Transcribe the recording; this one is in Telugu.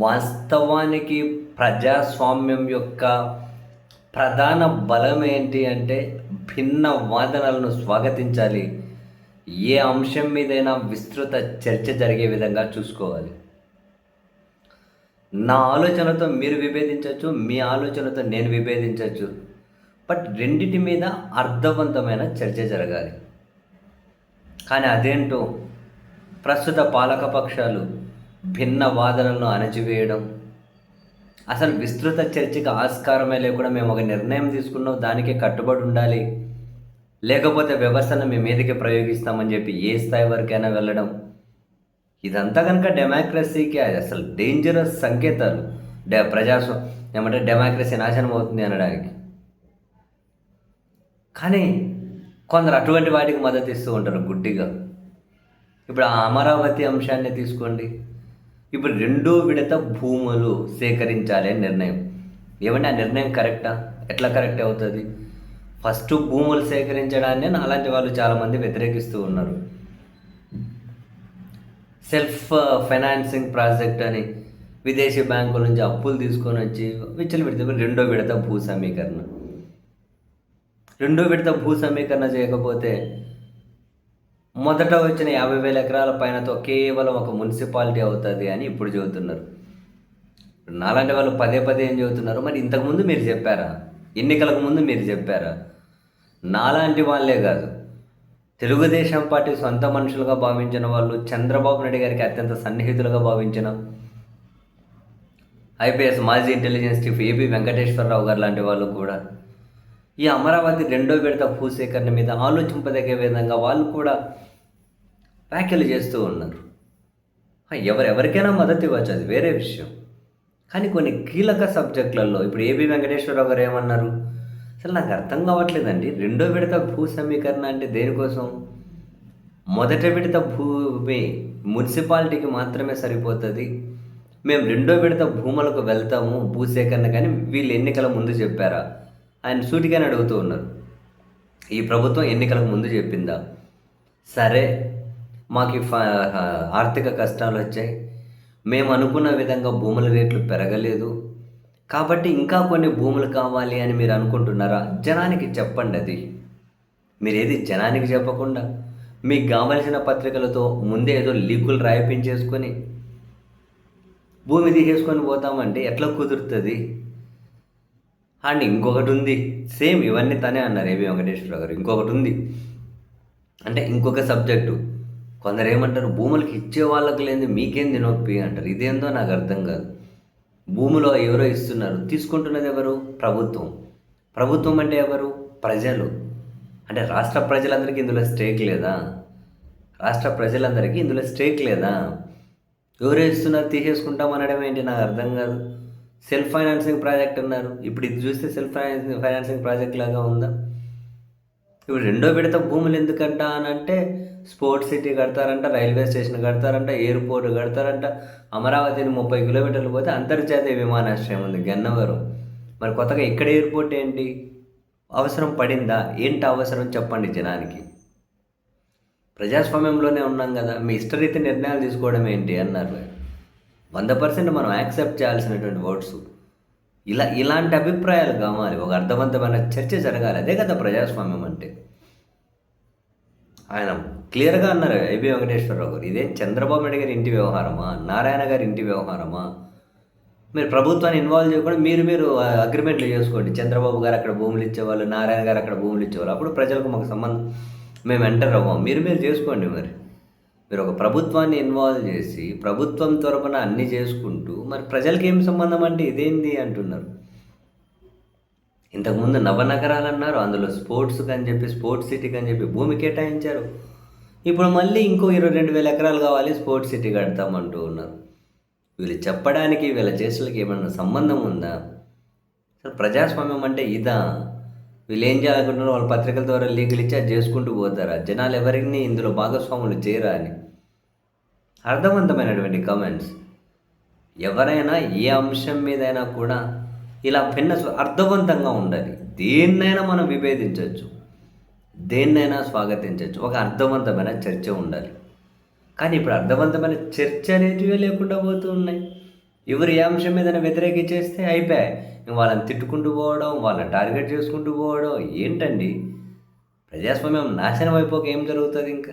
వాస్తవానికి ప్రజాస్వామ్యం యొక్క ప్రధాన బలం ఏంటి అంటే భిన్న వాదనలను స్వాగతించాలి. ఏ అంశం మీదైనా విస్తృత చర్చ జరిగే విధంగా చూసుకోవాలి. నా ఆలోచనతో మీరు విభేదించవచ్చు, మీ ఆలోచనతో నేను విభేదించవచ్చు. బట్ రెండిటి మీద అర్థవంతమైన చర్చ జరగాలి. కానీ అదేంటో ప్రస్తుత పాలకపక్షాలు భిన్న వాదనలను అణచివేయడం, అసలు విస్తృత చర్చకి ఆస్కారమే లేకుండా మేము ఒక నిర్ణయం తీసుకున్నాం, దానికే కట్టుబడి ఉండాలి, లేకపోతే వ్యవస్థను మీ మీదకి ప్రయోగిస్తామని చెప్పి ఏ స్థాయి వరకైనా వెళ్ళడం, ఇదంతా కనుక డెమోక్రసీకి అసలు డేంజరస్ సంకేతాలు. ఏమంటే డెమోక్రసీ నాశనం అవుతుంది అనడానికి. కానీ కొందరు అటువంటి వాటికి మద్దతు ఇస్తూ ఉంటారు గుడ్డిగా. ఇప్పుడు ఆ అమరావతి అంశాన్ని తీసుకోండి. ఇప్పుడు 2వ విడత భూములు సేకరించాలి అని నిర్ణయం. ఏమంటే ఆ నిర్ణయం కరెక్టా? ఎట్లా కరెక్ట్ అవుతుంది? ఫస్ట్ భూములు సేకరించడాన్ని అలాంటి వాళ్ళు చాలామంది వ్యతిరేకిస్తూ ఉన్నారు. సెల్ఫ్ ఫైనాన్సింగ్ ప్రాజెక్ట్ అని విదేశీ బ్యాంకుల నుంచి అప్పులు తీసుకొని వచ్చి విచ్చలవిడితే 2వ విడత భూ సమీకరణ. 2వ విడత భూ సమీకరణ చేయకపోతే మొదట వచ్చిన 50,000 ఎకరాల పైనతో కేవలం ఒక మున్సిపాలిటీ అవుతుంది అని ఇప్పుడు చెబుతున్నారు. నాలాంటి వాళ్ళు పదే పదే ఏం చెబుతున్నారు? మరి ఇంతకుముందు మీరు చెప్పారా? ఎన్నికలకు ముందు మీరు చెప్పారా? నాలాంటి వాళ్ళే కాదు, తెలుగుదేశం పార్టీ సొంత మనుషులుగా భావించిన వాళ్ళు, చంద్రబాబు నాయుడు గారికి అత్యంత సన్నిహితులుగా భావించిన ఐపీఎస్ మాజీ ఇంటెలిజెన్స్ చీఫ్ ఏపీ వెంకటేశ్వరరావు గారు లాంటి వాళ్ళు కూడా ఈ అమరావతి 2వ విడత భూసేకరణ మీద ఆలోచింపదగే విధంగా వాళ్ళు కూడా వ్యాఖ్యలు చేస్తూ ఉన్నారు. ఎవరికైనా మద్దతు ఇవ్వచ్చు, అది వేరే విషయం. కానీ కొన్ని కీలక సబ్జెక్టులలో ఇప్పుడు ఏపీ వెంకటేశ్వరరావు గారు ఏమన్నారు? అసలు నాకు అర్థం కావట్లేదండి. 2వ విడత భూ సమీకరణ అంటే దేనికోసం? మొదటి విడత భూమి మున్సిపాలిటీకి మాత్రమే సరిపోతుంది, మేము 2వ విడత భూములకు వెళ్తాము భూసేకరణ, కానీ వీళ్ళు ఎన్నికల ముందు చెప్పారా? ఆయన సూటిగానే అడుగుతూ ఉన్నారు. ఈ ప్రభుత్వం ఎన్నికలకు ముందు చెప్పిందా? సరే, మాకు ఆర్థిక కష్టాలు వచ్చాయి, మేము అనుకున్న విధంగా భూముల రేట్లు పెరగలేదు, కాబట్టి ఇంకా కొన్ని భూములు కావాలి అని మీరు అనుకుంటున్నారా? జనానికి చెప్పండి. అది మీరేది జనానికి చెప్పకుండా మీకు కావలసిన పత్రికలతో ముందే ఏదో లీకులు రాయిపించేసుకొని భూమి తీసేసుకొని పోతామంటే ఎట్లా కుదురుతుంది? అండ్ ఇంకొకటి ఉంది, సేమ్ ఇవన్నీ తనే అన్నారు ఏబీ వెంకటేశ్వరరావు గారు. ఇంకొకటి ఉంది, అంటే ఇంకొక సబ్జెక్టు. కొందరు ఏమంటారు, భూములకి ఇచ్చే వాళ్ళకి లేని మీకేంది నొప్పి అంటారు. ఇదేందో నాకు అర్థం కాదు. భూములో ఎవరో ఇస్తున్నారు, తీసుకుంటున్నది ఎవరు? ప్రభుత్వం. ప్రభుత్వం అంటే ఎవరు? ప్రజలు. అంటే రాష్ట్ర ప్రజలందరికీ ఇందులో స్టేక్ లేదా? రాష్ట్ర ప్రజలందరికీ ఇందులో స్టేక్ లేదా? ఎవరో ఇస్తున్నారు, తీసేసుకుంటాం అనడం ఏంటి? నాకు అర్థం కాదు. సెల్ఫ్ ఫైనాన్సింగ్ ప్రాజెక్ట్ అన్నారు, ఇప్పుడు ఇది చూస్తే సెల్ఫ్ ఫైనాన్సింగ్ ప్రాజెక్ట్ లాగా ఉందా? ఇప్పుడు 2వ విడత భూములు ఎందుకంట అని అంటే స్పోర్ట్స్ సిటీ కడతారంట, రైల్వే స్టేషన్ కడతారంట, ఎయిర్పోర్ట్ కడతారంట. అమరావతిని 30 కిలోమీటర్లు పోతే అంతర్జాతీయ విమానాశ్రయం ఉంది గన్నవరం. మరి కొత్తగా ఇక్కడ ఎయిర్పోర్ట్ ఏంటి? అవసరం పడిందా? ఏంటి అవసరం చెప్పండి జనానికి. ప్రజాస్వామ్యంలోనే ఉన్నాం కదా, మీ ఇష్టరీతి నిర్ణయాలు తీసుకోవడం ఏంటి అన్నారు. 100% మనం యాక్సెప్ట్ చేయాల్సినటువంటి వర్డ్స్. ఇలాంటి అభిప్రాయాలు కావాలి, ఒక అర్థవంతమైన చర్చ జరగాలి. అదే కదా ప్రజాస్వామ్యం అంటే. ఆయన క్లియర్గా అన్నారు ఏబీ వెంకటేశ్వరరావు గారు, ఇదేం చంద్రబాబు నాయుడు గారి ఇంటి వ్యవహారమా, నారాయణ గారి ఇంటి వ్యవహారమా? మీరు ప్రభుత్వాన్ని ఇన్వాల్వ్ చేయకుండా మీరు అగ్రిమెంట్లు చేసుకోండి. చంద్రబాబు గారు అక్కడ భూములు ఇచ్చేవాళ్ళు, నారాయణ గారు అక్కడ భూములు ఇచ్చేవాళ్ళు, అప్పుడు ప్రజలకు మాకు సంబంధం, మేము ఎంటర్ అవ్వం. మీరు చేసుకోండి. మరి మీరు ఒక ప్రభుత్వాన్ని ఇన్వాల్వ్ చేసి ప్రభుత్వం తరపున అన్నీ చేసుకుంటూ మరి ప్రజలకి ఏం సంబంధం అంటే ఇదేంది అంటున్నారు. ఇంతకుముందు నవనగరాలు అన్నారు, అందులో స్పోర్ట్స్కి అని చెప్పి స్పోర్ట్స్ సిటీకి అని చెప్పి భూమి కేటాయించారు. ఇప్పుడు మళ్ళీ ఇంకో 22,000 ఎకరాలు కావాలి, స్పోర్ట్స్ సిటీ కడతామంటూ ఉన్నారు. వీళ్ళు చెప్పడానికి వీళ్ళ చేతులకి ఏమన్నా సంబంధం ఉందా? అసలు ప్రజాస్వామ్యం అంటే ఇదా? వీళ్ళు ఏం చేయాలనుకుంటున్నారు? వాళ్ళ పత్రికల ద్వారా లీకులు ఇచ్చి అది చేసుకుంటూ పోతారా? జనాలు ఎవరిని ఇందులో భాగస్వాములు చేయరా అని. అర్థవంతమైనటువంటి కామెంట్స్. ఎవరైనా ఏ అంశం మీదైనా కూడా ఇలా అర్థవంతంగా ఉండాలి. దేన్నైనా మనం విభేదించవచ్చు, దేన్నైనా స్వాగతించవచ్చు, ఒక అర్థవంతమైన చర్చ ఉండాలి. కానీ ఇప్పుడు అర్థవంతమైన చర్చ అనేటివే లేకుండా పోతూ ఉన్నాయి. ఎవరు ఏ అంశం మీదైనా వ్యతిరేకించేస్తే అయిపోయాయి. వాళ్ళని తిట్టుకుంటూ పోవడం, వాళ్ళని టార్గెట్ చేసుకుంటూ పోవడం ఏంటండి? ప్రజాస్వామ్యం నాశనం అయిపోక ఏం జరుగుతుంది ఇంకా?